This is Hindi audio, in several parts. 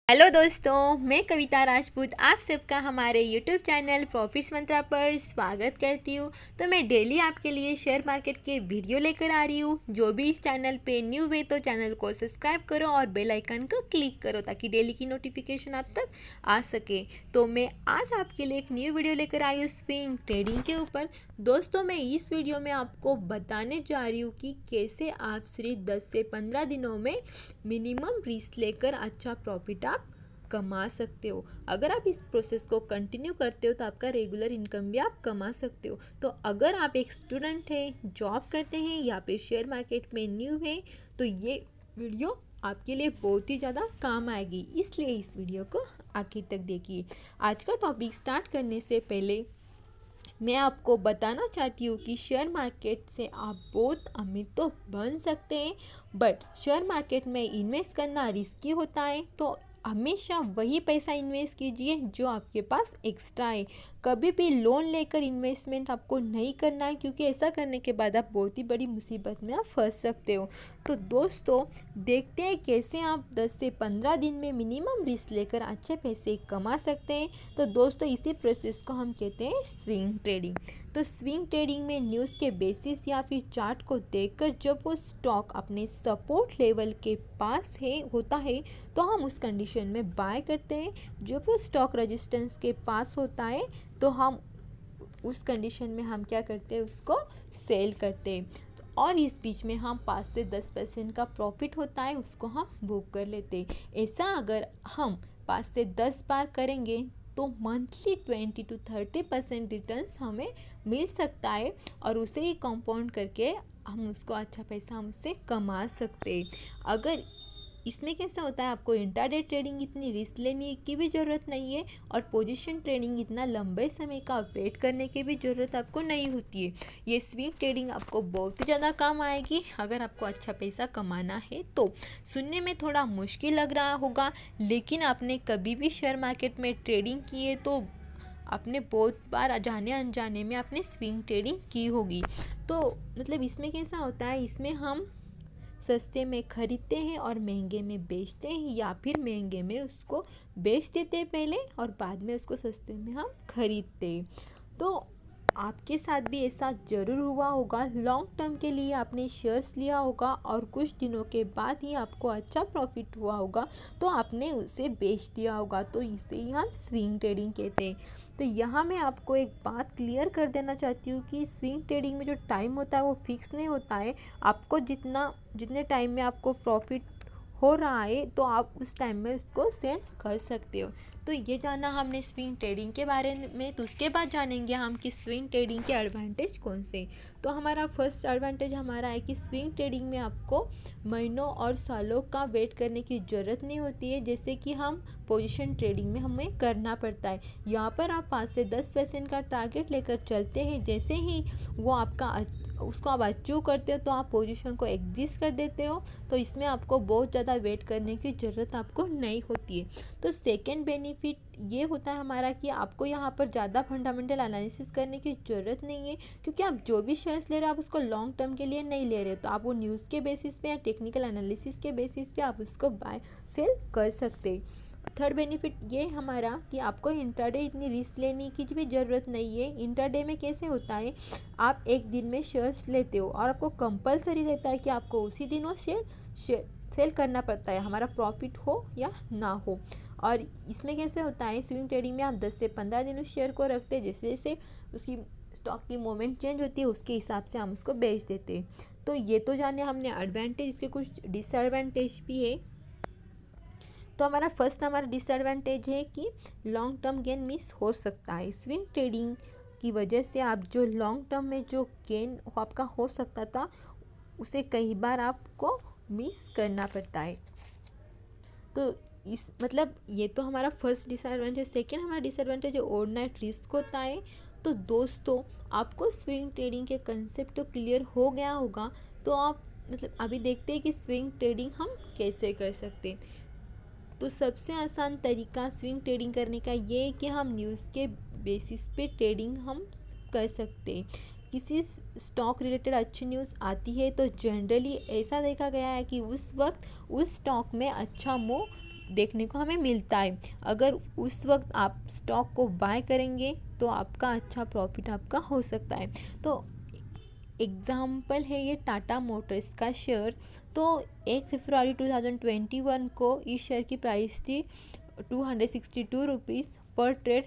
हेलो दोस्तों, मैं कविता राजपूत आप सबका हमारे यूट्यूब चैनल प्रॉफिट्स मंत्रा पर स्वागत करती हूँ। तो मैं डेली आपके लिए शेयर मार्केट के वीडियो लेकर आ रही हूँ। जो भी इस चैनल पे न्यू है तो चैनल को सब्सक्राइब करो और बेल आइकन को क्लिक करो ताकि डेली की नोटिफिकेशन आप तक आ सके। तो मैं आज आपके लिए एक न्यू वीडियो लेकर आई हूँ स्विंग ट्रेडिंग के ऊपर। दोस्तों, मैं इस वीडियो में आपको बताने जा रही हूँ कि कैसे आप सिर्फ 10 से 15 दिनों में मिनिमम रिस्क लेकर अच्छा प्रॉफिट आप कमा सकते हो। अगर आप इस प्रोसेस को कंटिन्यू करते हो तो आपका रेगुलर इनकम भी आप कमा सकते हो। तो अगर आप एक स्टूडेंट हैं, जॉब करते हैं या फिर शेयर मार्केट में न्यू है तो ये वीडियो आपके लिए बहुत ही ज़्यादा काम आएगी, इसलिए इस वीडियो को आखिर तक देखिए। आज का टॉपिक स्टार्ट करने से पहले मैं आपको बताना चाहती हूँ कि शेयर मार्केट से आप बहुत अमीर तो बन सकते हैं, बट शेयर मार्केट में इन्वेस्ट करना रिस्की होता है। तो हमेशा वही पैसा इन्वेस्ट कीजिए जो आपके पास एक्स्ट्रा है। कभी भी लोन लेकर इन्वेस्टमेंट आपको नहीं करना है, क्योंकि ऐसा करने के बाद आप बहुत ही बड़ी मुसीबत में आप फंस सकते हो। तो दोस्तों, देखते हैं कैसे आप 10 से 15 दिन में मिनिमम रिस्क लेकर अच्छे पैसे कमा सकते हैं। तो दोस्तों, इसी प्रोसेस को हम कहते हैं स्विंग ट्रेडिंग। तो स्विंग ट्रेडिंग में न्यूज़ के बेसिस या फिर चार्ट को देखकर जब वो स्टॉक अपने सपोर्ट लेवल के पास है होता है तो हम उस कंडीशन में बाय करते हैं। जब वो स्टॉक रेजिस्टेंस के पास होता है तो हम उस कंडीशन में हम क्या करते हैं, उसको सेल करते हैं। और इस बीच में हम 5 से 10% का प्रॉफिट होता है उसको हम बुक कर लेते हैं। ऐसा अगर हम 5 से 10 बार करेंगे तो मंथली 20 to 30% रिटर्न्स हमें मिल सकता है, और उसे ही कंपाउंड करके हम उसको अच्छा पैसा हम उससे कमा सकते हैं। अगर इसमें कैसा होता है, आपको इंट्राडे ट्रेडिंग इतनी रिस्क लेने की भी ज़रूरत नहीं है, और पोजीशन ट्रेडिंग इतना लंबे समय का वेट करने की भी ज़रूरत आपको नहीं होती है। ये स्विंग ट्रेडिंग आपको बहुत ही ज़्यादा काम आएगी अगर आपको अच्छा पैसा कमाना है तो। सुनने में थोड़ा मुश्किल लग रहा होगा, लेकिन आपने कभी भी शेयर मार्केट में ट्रेडिंग की है तो आपने बहुत बार जाने अनजाने में आपने स्विंग ट्रेडिंग की होगी। तो मतलब इसमें कैसा होता है, इसमें हम सस्ते में खरीदते हैं और महंगे में बेचते हैं, या फिर महंगे में उसको बेच देते हैं पहले और बाद में उसको सस्ते में हम खरीदते हैं। तो आपके साथ भी ऐसा ज़रूर हुआ होगा। लॉन्ग टर्म के लिए आपने शेयर्स लिया होगा और कुछ दिनों के बाद ही आपको अच्छा प्रॉफिट हुआ होगा तो आपने उसे बेच दिया होगा। तो इसे ही हम स्विंग ट्रेडिंग कहते हैं। तो यहाँ मैं आपको एक बात क्लियर कर देना चाहती हूँ कि स्विंग ट्रेडिंग में जो टाइम होता है वो फिक्स नहीं होता है। आपको जितने टाइम में आपको प्रॉफिट हो रहा है तो आप उस टाइम में उसको सेल कर सकते हो। तो ये जाना हमने स्विंग ट्रेडिंग के बारे में। तो उसके बाद जानेंगे हम कि स्विंग ट्रेडिंग के एडवांटेज कौन से। तो हमारा फर्स्ट एडवांटेज हमारा है कि स्विंग ट्रेडिंग में आपको महीनों और सालों का वेट करने की ज़रूरत नहीं होती है, जैसे कि हम पोजीशन ट्रेडिंग में हमें करना पड़ता है। यहाँ पर आप 5 से 10% का टारगेट लेकर चलते हैं। जैसे ही वो आपका उसको आप अचीव करते हो तो आप पोजीशन को एग्जिस्ट कर देते हो। तो इसमें आपको बहुत ज़्यादा वेट करने की ज़रूरत आपको नहीं होती है। तो सेकेंड बेनिफिट ये होता है हमारा कि आपको यहाँ पर ज़्यादा फंडामेंटल एनालिसिस करने की ज़रूरत नहीं है, क्योंकि आप जो भी शेयर्स ले रहे हो आप उसको लॉन्ग टर्म के लिए नहीं ले रहे हो। तो आप वो न्यूज़ के बेसिस पे या टेक्निकल एनालिसिस के बेसिस पे आप उसको बाय सेल कर सकते हैं। थर्ड बेनिफिट ये हमारा कि आपको इंट्राडे इतनी रिस्क लेने की भी ज़रूरत नहीं है। इंट्राडे में कैसे होता है, आप एक दिन में शेयर्स लेते हो और आपको कंपलसरी रहता है कि आपको उसी दिन वो सेल करना पड़ता है, हमारा प्रॉफिट हो या ना हो। और इसमें कैसे होता है, स्विंग ट्रेडिंग में आप 10 से 15 दिन उस शेयर को रखते हैं, जैसे जैसे उसकी स्टॉक की मूवमेंट चेंज होती है उसके हिसाब से हम उसको बेच देते हैं। तो ये तो जाने हमने एडवांटेज, इसके कुछ डिसएडवांटेज भी है। तो हमारा डिसएडवांटेज है कि लॉन्ग टर्म गेन मिस हो सकता है। स्विंग ट्रेडिंग की वजह से आप जो लॉन्ग टर्म में जो गेन आपका हो सकता था उसे कई बार आपको मिस करना पड़ता है। तो इस मतलब ये तो हमारा फर्स्ट डिसएडवांटेज। सेकेंड हमारा डिसएडवांटेज है ओवरनाइट रिस्क होता है। तो दोस्तों, आपको स्विंग ट्रेडिंग के कंसेप्ट तो क्लियर हो गया होगा। तो आप अभी देखते हैं कि स्विंग ट्रेडिंग हम कैसे कर सकते हैं। तो सबसे आसान तरीका स्विंग ट्रेडिंग करने का ये है कि हम न्यूज़ के बेसिस पे ट्रेडिंग हम कर सकते हैं। किसी स्टॉक रिलेटेड अच्छी न्यूज़ आती है तो जनरली ऐसा देखा गया है कि उस वक्त उस स्टॉक में अच्छा मूव देखने को हमें मिलता है। अगर उस वक्त आप स्टॉक को बाय करेंगे तो आपका अच्छा प्रॉफिट आपका हो सकता है। तो एग्ज़ाम्पल है ये टाटा मोटर्स का शेयर। तो 1 फरवरी 2021 को इस शेयर की प्राइस थी 262 रुपीज़ पर ट्रेड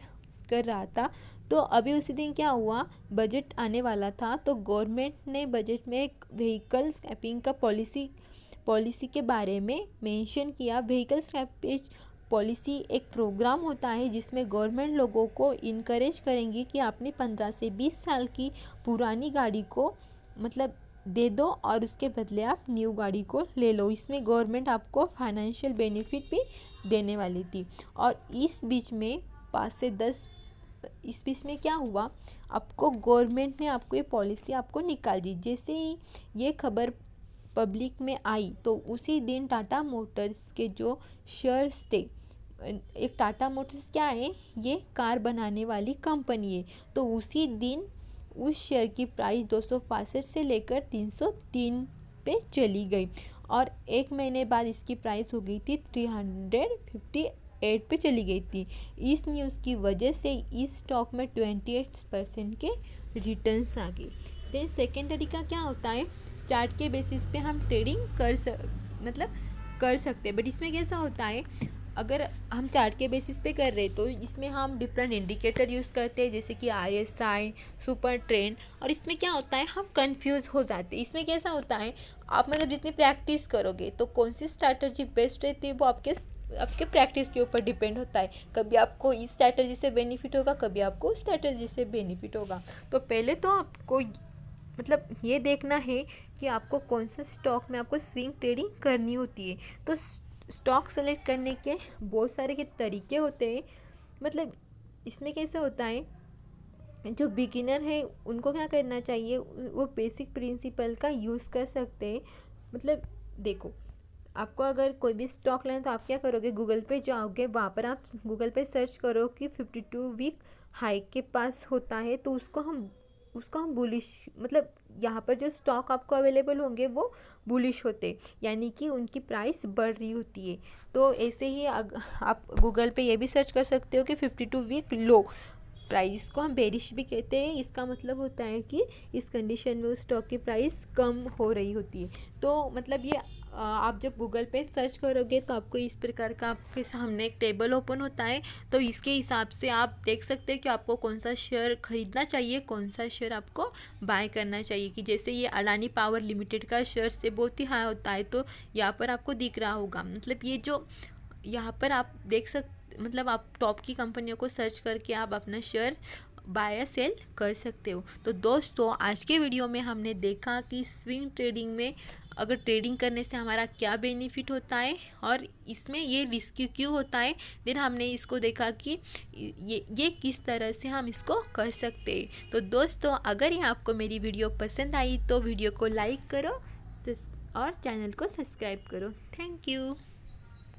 कर रहा था। तो अभी उसी दिन क्या हुआ, बजट आने वाला था, तो गवर्नमेंट ने बजट में एक व्हीकल स्क्रैपिंग का पॉलिसी के बारे में मेंशन किया। व्हीकल स्क्रैपेज पॉलिसी एक प्रोग्राम होता है जिसमें गवर्नमेंट लोगों को इनकरेज करेंगी कि आपने 15 से 20 साल की पुरानी गाड़ी को मतलब दे दो और उसके बदले आप न्यू गाड़ी को ले लो। इसमें गवर्नमेंट आपको फाइनेंशियल बेनिफिट भी देने वाली थी। और इस बीच में क्या हुआ, आपको गवर्नमेंट ने आपको ये पॉलिसी आपको निकाल दी। जैसे ही ये खबर पब्लिक में आई तो उसी दिन टाटा मोटर्स के जो शेयर्स थे, एक टाटा मोटर्स क्या है, ये कार बनाने वाली कंपनी है, तो उसी दिन उस शेयर की प्राइस 265 से लेकर 303 पे चली गई और एक महीने बाद इसकी प्राइस हो गई थी 358 पे चली गई थी। इस न्यूज़ की वजह से इस स्टॉक में 28% के रिटर्न्स आ गए। देन सेकेंड तरीका क्या होता है, चार्ट के बेसिस पे हम ट्रेडिंग कर सकते हैं। बट इसमें कैसा होता है, अगर हम चार्ट के बेसिस पे कर रहे तो इसमें हम डिफरेंट इंडिकेटर यूज़ करते हैं जैसे कि RSI, सुपर ट्रेंड, और इसमें क्या होता है हम कंफ्यूज हो जाते हैं। इसमें कैसा होता है, आप मतलब जितनी प्रैक्टिस करोगे तो कौन सी स्ट्रैटेजी बेस्ट रहती है वो आपके प्रैक्टिस के ऊपर डिपेंड होता है। कभी आपको इस स्ट्रैटेजी से बेनिफिट होगा, कभी आपको उस स्ट्रैटेजी से बेनिफिट होगा। तो पहले तो आपको मतलब ये देखना है कि आपको कौन सा स्टॉक में आपको स्विंग ट्रेडिंग करनी होती है। तो स्टॉक सेलेक्ट करने के बहुत सारे के तरीके होते हैं। मतलब इसमें कैसा होता है, जो बिगिनर है उनको क्या करना चाहिए, वो बेसिक प्रिंसिपल का यूज़ कर सकते हैं। मतलब देखो, आपको अगर कोई भी स्टॉक लेना तो आप क्या करोगे, गूगल पे जाओगे, वहाँ पर आप गूगल पे सर्च करो कि 52 वीक हाई के पास होता है तो उसको हम बुलिश, मतलब यहाँ पर जो स्टॉक आपको अवेलेबल होंगे वो बुलिश होते, यानी कि उनकी प्राइस बढ़ रही होती है। तो ऐसे ही आप गूगल पे ये भी सर्च कर सकते हो कि 52 वीक लो, प्राइस को हम बेरिश भी कहते हैं। इसका मतलब होता है कि इस कंडीशन में उस स्टॉक की प्राइस कम हो रही होती है। तो मतलब ये आप जब गूगल पे सर्च करोगे तो आपको इस प्रकार का आपके सामने एक टेबल ओपन होता है। तो इसके हिसाब से आप देख सकते हैं कि आपको कौन सा शेयर खरीदना चाहिए, कौन सा शेयर आपको बाय करना चाहिए। कि जैसे ये अडानी पावर लिमिटेड का शेयर से बहुत ही हाई होता है, तो यहाँ पर आपको दिख रहा होगा। मतलब ये जो यहाँ पर आप देख सकते, मतलब आप टॉप की कंपनियों को सर्च करके आप अपना शेयर बाय या सेल कर सकते हो। तो दोस्तों, आज के वीडियो में हमने देखा कि स्विंग ट्रेडिंग में अगर ट्रेडिंग करने से हमारा क्या बेनिफिट होता है और इसमें ये रिस्क क्यों होता है। देन हमने इसको देखा कि ये किस तरह से हम इसको कर सकते हैं। तो दोस्तों, अगर ये आपको मेरी वीडियो पसंद आई तो वीडियो को लाइक करो और चैनल को सब्सक्राइब करो। Thank you.